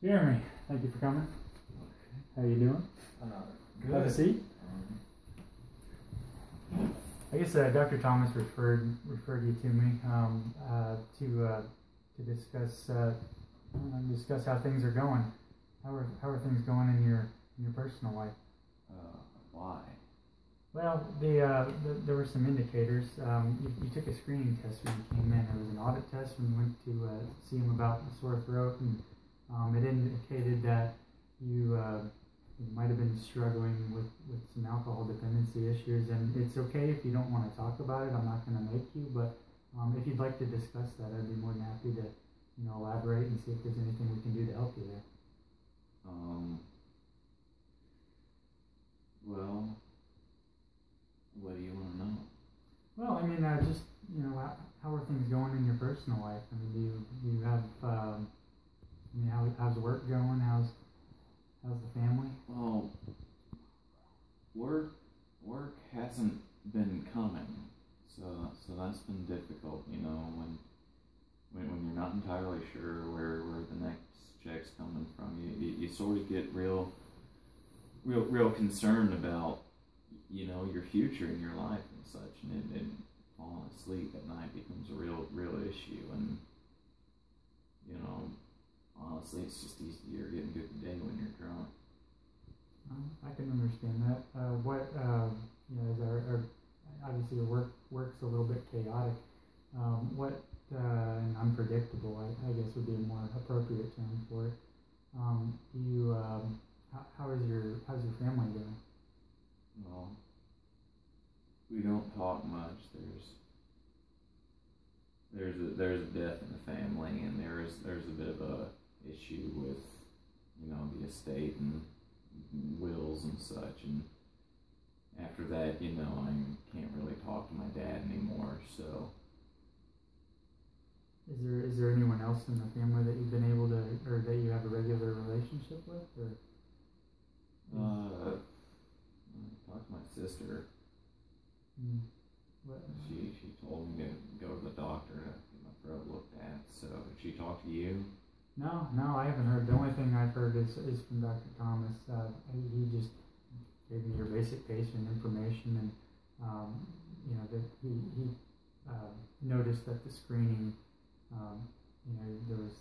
Jeremy, thank you for coming. How you doing? Good. Have a seat. I guess Dr. Thomas referred you to me to discuss how things are going. How are things going in your personal life? Why? Well, there were some indicators. You took a screening test when you came in. It was an audit test when you went to see him about the sore throat, and it indicated that you might have been struggling with some alcohol dependency issues. And it's okay if you don't want to talk about it. I'm not going to make you, but if you'd like to discuss that, I'd be more than happy to elaborate and see if there's anything we can do to help you there. Well, what do you want to know? Well, I mean, just how are things going in your personal life? I mean, do you have how's work going? How's the family? Well, work hasn't been coming, so that's been difficult. When you're not entirely sure where the next check's coming from, you sort of get real concerned about your future in your life and such, and falling asleep at night becomes a real issue. And honestly, it's just easier getting through the day when you're drunk. I can understand that. Obviously your work's a little bit chaotic. And unpredictable, I guess would be a more appropriate term for it. How's your family doing? Well, we don't talk much. There's a death in the family, and there's a bit of a issue with the estate and wills and such. And after that, I can't really talk to my dad anymore. So, is there anyone else in the family that you've been able to, or that you have a regular relationship with, or? Talk to my sister. What? She told me to go to the doctor to get my throat looked at. So, did she talk to you? No, I haven't heard. The only thing I've heard is from Dr. Thomas. He just gave me your basic patient information, and that he noticed that the screening, there was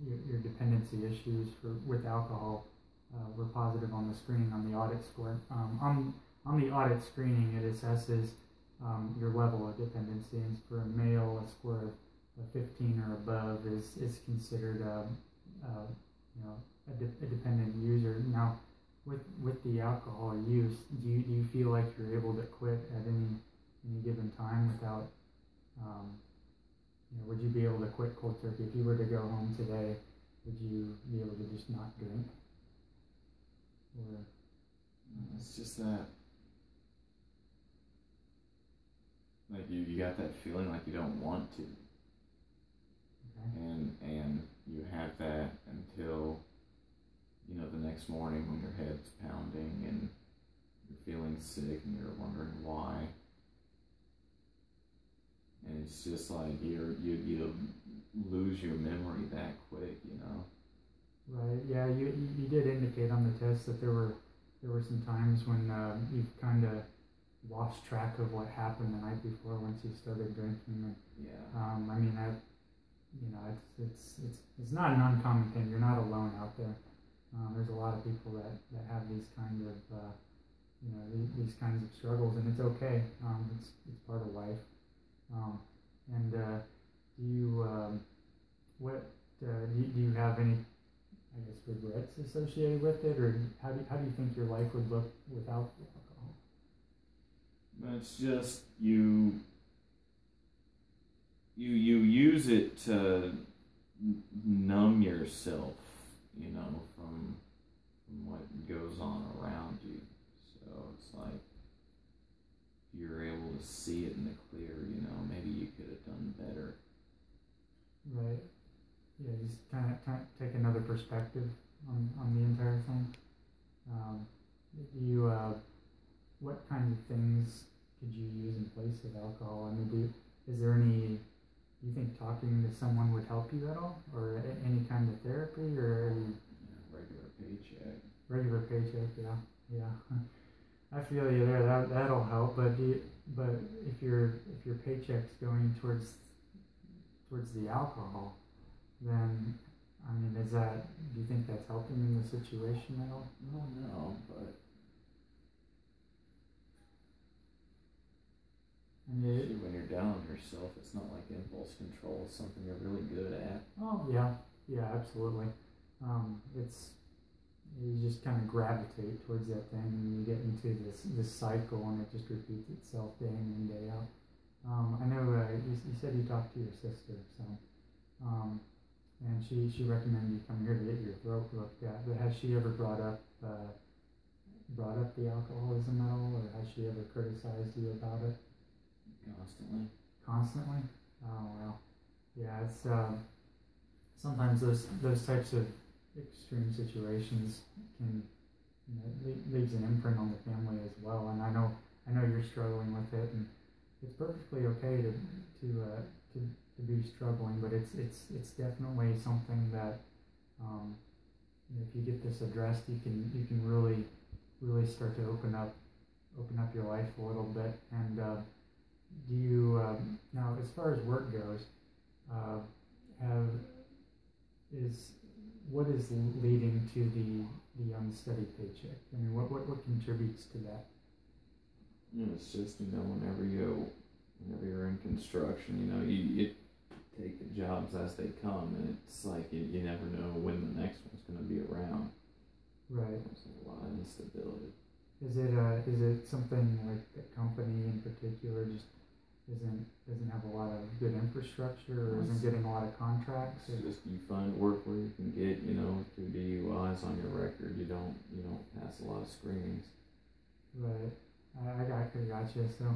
your dependency issues with alcohol were positive on the screening on the audit score. On the audit screening, it assesses your level of dependency, and for a male, a score of 15 or above is considered a dependent user. Now, with the alcohol use, do you feel like you're able to quit at any given time without would you be able to quit cold turkey if you were to go home today? Would you be able to just not drink? Or it's just that, like, you got that feeling like you don't want to. okay. And you have that until the next morning when your head's pounding and you're feeling sick and you're wondering why. And it's just like you lose your memory that quick, Right. Yeah. You did indicate on the test that there were some times when you kind of lost track of what happened the night before once you started drinking. And, yeah. I mean, it's not an uncommon thing. You're not alone out there. There's a lot of people that have these kind of these kinds of struggles, and it's okay. It's part of life. Do you have any, I guess, regrets associated with it, or how do you think your life would look without the alcohol? It's just you use it to numb yourself, from what goes on around you. So it's like you're able to see it in the clear, maybe you could have done better. Right. Yeah, just kind of take another perspective on the entire thing. What kind of things could you use in place of alcohol? I mean, do you think talking to someone would help you at all, or any kind of therapy, or are you regular paycheck, yeah. I feel you there. That'll help. But if your paycheck's going towards the alcohol, then I mean, do you think that's helping in the situation at all? No, but when you're down on yourself, it's not like impulse control. It's something you're really good at. Oh yeah, absolutely. It's you just kind of gravitate towards that thing, and you get into this cycle, and it just repeats itself day in and day out. I know you said you talked to your sister, so and she recommended you come here to get your throat looked at. But has she ever brought up the alcoholism at all, or has she ever criticized you about it? Constantly? Oh well. Yeah, it's sometimes those types of extreme situations can leaves an imprint on the family as well. And I know you're struggling with it, and it's perfectly okay to be struggling, but it's definitely something that if you get this addressed, you can really start to open up your life a little bit. And do you now, as far as work goes, what is leading to the unsteady paycheck? I mean, what contributes to that? It's just whenever you're in construction, you take the jobs as they come, and it's like you never know when the next one's going to be around. Right. There's a lot of instability. Is it something like the company in particular just doesn't have a lot of good infrastructure, or isn't getting a lot of contracts? It's just you find work where you can get 2 DUIs on your record. You don't pass a lot of screenings. Right. I gotcha. So,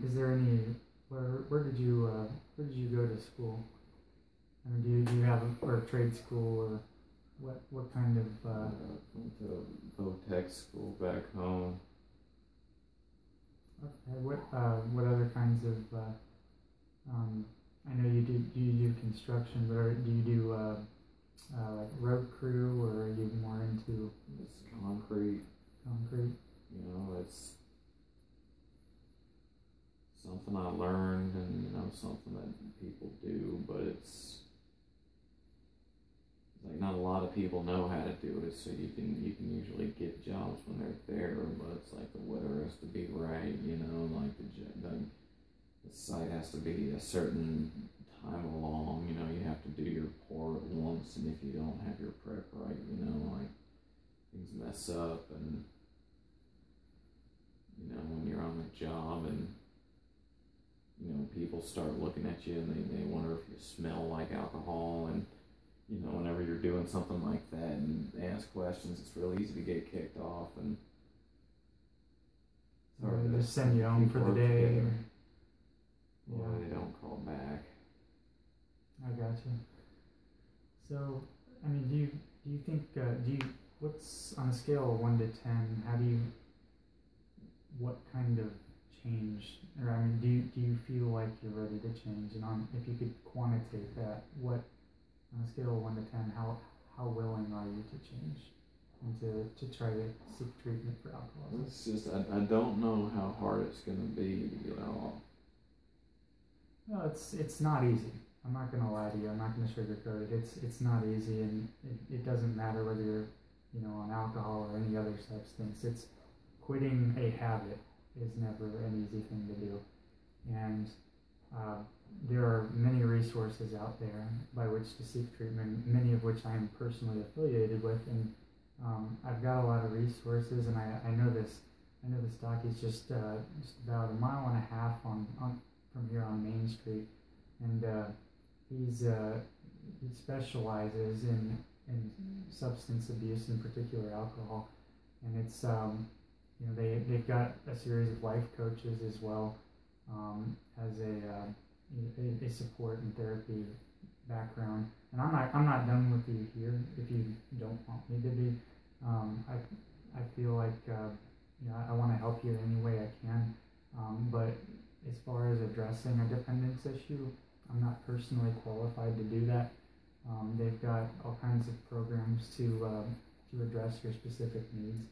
is there any where did you go to school? I mean, do you have a trade school, or what kind of? Went to Votech school back home. Okay. What other kinds of? I know you do construction, but do you do like road crew, or are you more into? It's concrete. Concrete. It's something I learned, and something that people do, but it's like not a lot of people know how to do it. So you can usually get jobs when they're there, but it's like the weather has to be right. Like the site has to be a certain time along. You have to do your pour at once, and if you don't have your prep right, like things mess up, and when you're on the job, and people start looking at you, and they wonder if you smell like alcohol, and whenever you're doing something like that and they ask questions, it's real easy to get kicked off, and they just send you home for the day. Or they don't call back. I gotcha. So, I mean, do you think what's on a scale of 1 to 10? What kind of change, or I mean, do you feel like you're ready to change? And if you could quantitate that, what on a scale of 1 to 10, how willing are you to change and to try to seek treatment for alcoholism? It's just I don't know how hard it's going to be. No, it's not easy. I'm not going to lie to you. I'm not going to sugarcoat it. It's not easy, and it doesn't matter whether you're on alcohol or any other substance. It's quitting a habit is never an easy thing to do, and there are many resources out there by which to seek treatment, many of which I am personally affiliated with, and I've got a lot of resources, and I know this doc is just about 1.5 miles from here on Main Street, and he specializes in substance abuse, in particular alcohol, and it's they've got a series of life coaches as well as a support and therapy background. And I'm not done with you here if you don't want me to be. I feel like I want to help you any way I can. But as far as addressing a dependence issue, I'm not personally qualified to do that. They've got all kinds of programs to to address your specific needs.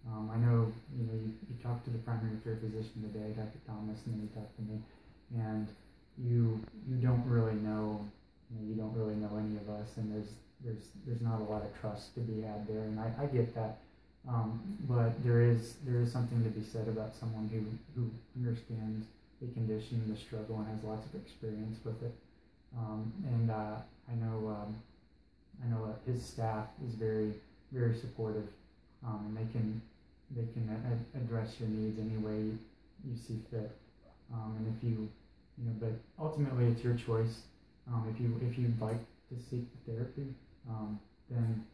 I know you talked to the primary care physician today, Dr. Thomas, and then you talked to me, and you don't really know any of us, and there's not a lot of trust to be had there, and I get that. But there is something to be said about someone who understands the condition, the struggle, and has lots of experience with it. And I know that his staff is very, very supportive, and they can address your needs any way you see fit. And if but ultimately it's your choice. If you'd like to seek therapy, then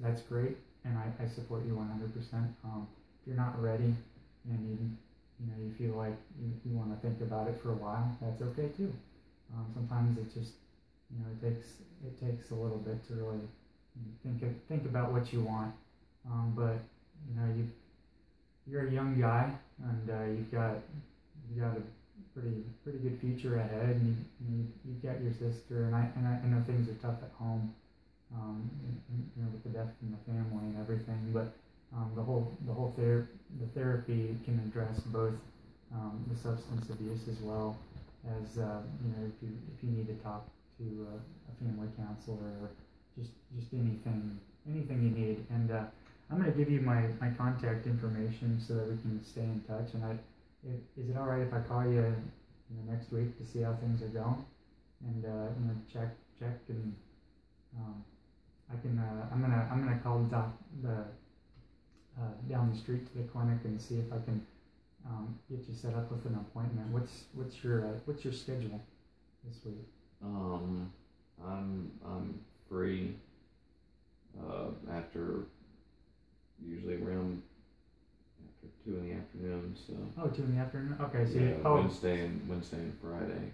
that's great, and I support you 100%. If you're not ready and you feel like you want to think about it for a while, that's okay too. Sometimes it just it takes a little bit to really think about what you want. But you're a young guy, and you've got a pretty good future ahead, and you've got your sister, and I know things are tough at home, with the death in the family and everything. But the therapy can address both the substance abuse as well as if you need to talk to a family counselor or just anything you need. And I'm going to give you my contact information so that we can stay in touch. And is it all right if I call you next week to see how things are going, and check and I'm gonna call the down the street to the clinic and see if I can get you set up with an appointment. What's your schedule this week? I'm free after usually around after 2 in the afternoon. So. Oh, 2 in the afternoon. Okay, so yeah, Wednesday and Friday.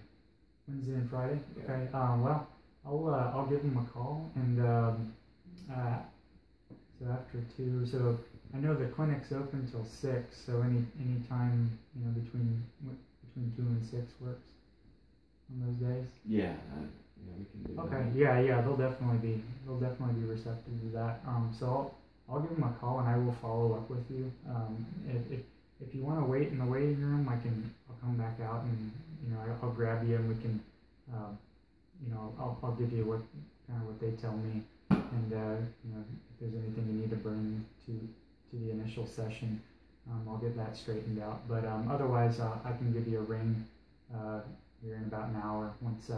Wednesday and Friday. Yeah. Okay. Well, I'll give them a call, and so after 2. So I know the clinic's open till 6. So any time between 2 and 6 works on those days. Yeah, we can do okay. that. Yeah. They'll definitely be receptive to that. So I'll give them a call, and I will follow up with you. If you want to wait in the waiting room, I'll come back out, and I'll grab you, and we can I'll give you what they tell me, and if there's anything you need to bring to the initial session, I'll get that straightened out. But otherwise, I can give you a ring here in about an hour once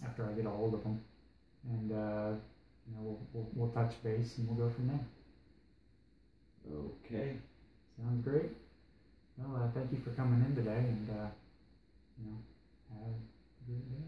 after I get a hold of them, and we'll touch base, and we'll go from there. Okay. Sounds great. Well, thank you for coming in today, and have a great day.